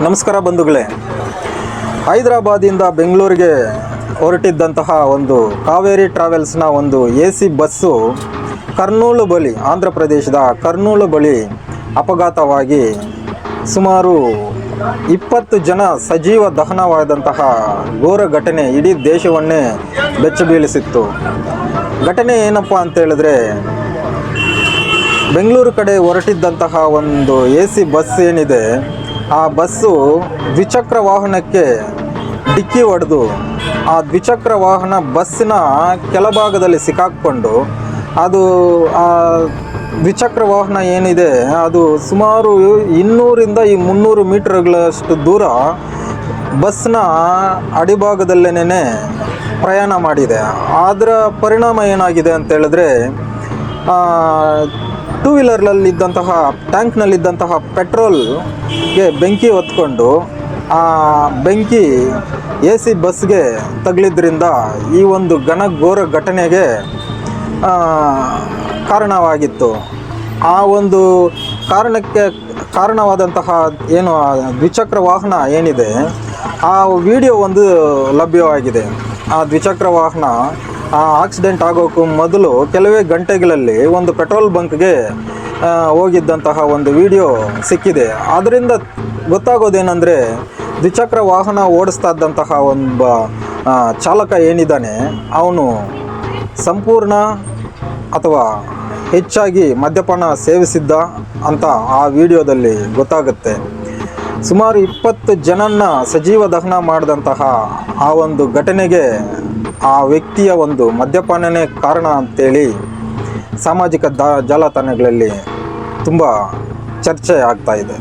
ನಮಸ್ಕಾರ ಬಂಧುಗಳೇ. ಹೈದರಾಬಾದಿಂದ ಬೆಂಗಳೂರಿಗೆ ಹೊರಟಿದ್ದಂತಹ ಒಂದು ಕಾವೇರಿ ಟ್ರಾವೆಲ್ಸ್ನ ಒಂದು AC ಬಸ್ಸು ಕರ್ನೂಲು ಬಳಿ, ಆಂಧ್ರ ಪ್ರದೇಶದ ಕರ್ನೂಲು ಬಳಿ ಅಪಘಾತವಾಗಿ ಸುಮಾರು 20 ಜನ ಸಜೀವ ದಹನವಾದಂತಹ ಘೋರ ಘಟನೆ ಇಡೀ ದೇಶವನ್ನೇ ಬೆಚ್ಚಬೀಳಿಸಿತ್ತು. ಘಟನೆ ಏನಪ್ಪ ಅಂತ ಹೇಳಿದ್ರೆ, ಬೆಂಗಳೂರು ಕಡೆ ಹೊರಟಿದ್ದಂತಹ ಒಂದು AC ಬಸ್ ಏನಿದೆ, ಆ ಬಸ್ಸು ದ್ವಿಚಕ್ರ ವಾಹನಕ್ಕೆ ಡಿಕ್ಕಿ ಹೊಡೆದು ಆ ದ್ವಿಚಕ್ರ ವಾಹನ ಬಸ್ಸಿನ ಕೆಳಭಾಗದಲ್ಲಿ ಸಿಕ್ಕಾಕ್ಕೊಂಡು ಅದು ಆ ದ್ವಿಚಕ್ರ ವಾಹನ ಏನಿದೆ ಅದು ಸುಮಾರು 200ರಿಂದ 300 ಮೀಟರ್ಗಳಷ್ಟು ದೂರ ಬಸ್ನ ಅಡಿಭಾಗದಲ್ಲೇನೆ ಪ್ರಯಾಣ ಮಾಡಿದೆ. ಅದರ ಪರಿಣಾಮ ಏನಾಗಿದೆ ಅಂತ ಹೇಳಿದ್ರೆ, ಟೂ ವೀಲರ್ನಲ್ಲಿದ್ದಂತಹ ಟ್ಯಾಂಕ್ನಲ್ಲಿದ್ದಂತಹ ಪೆಟ್ರೋಲ್ಗೆ ಬೆಂಕಿ ಹೊತ್ಕೊಂಡು ಆ ಬೆಂಕಿ AC ಬಸ್ಗೆ ತಗುಲಿದ್ರಿಂದ ಈ ಒಂದು ಘೋರ ಘಟನೆಗೆ ಕಾರಣವಾಗಿತ್ತು. ಆ ಒಂದು ಕಾರಣವಾದಂತಹ ಏನು ದ್ವಿಚಕ್ರ ವಾಹನ ಏನಿದೆ, ಆ ವಿಡಿಯೋ ಒಂದು ಲಭ್ಯವಾಗಿದೆ. ಆ ದ್ವಿಚಕ್ರ ವಾಹನ ಆಕ್ಸಿಡೆಂಟ್ ಆಗೋಕ್ಕೂ ಮೊದಲು ಕೆಲವೇ ಗಂಟೆಗಳಲ್ಲಿ ಒಂದು ಪೆಟ್ರೋಲ್ ಬಂಕ್ಗೆ ಹೋಗಿದ್ದಂತಹ ಒಂದು ವಿಡಿಯೋ ಸಿಕ್ಕಿದೆ. ಅದರಿಂದ ಗೊತ್ತಾಗೋದೇನೆಂದರೆ, ದ್ವಿಚಕ್ರ ವಾಹನ ಓಡಿಸ್ತಾ ಇದ್ದಂತಹ ಒಬ್ಬ ಚಾಲಕ ಏನಿದ್ದಾನೆ, ಅವನು ಸಂಪೂರ್ಣ ಅಥವಾ ಹೆಚ್ಚಾಗಿ ಮದ್ಯಪಾನ ಸೇವಿಸಿದ್ದ ಅಂತ ಆ ವಿಡಿಯೋದಲ್ಲಿ ಗೊತ್ತಾಗುತ್ತೆ. ಸುಮಾರು 20 ಜನನ್ನ ಸಜೀವ ದಹನ ಮಾಡಿದಂತಹ ಆ ಒಂದು ಘಟನೆಗೆ ಆ ವ್ಯಕ್ತಿಯ ಒಂದು ಮದ್ಯಪಾನನೇ ಕಾರಣ ಅಂತೇಳಿ ಸಾಮಾಜಿಕ ಜಾಲತಾಣಗಳಲ್ಲಿ ತುಂಬ ಚರ್ಚೆ ಆಗ್ತಾ ಇದೆ.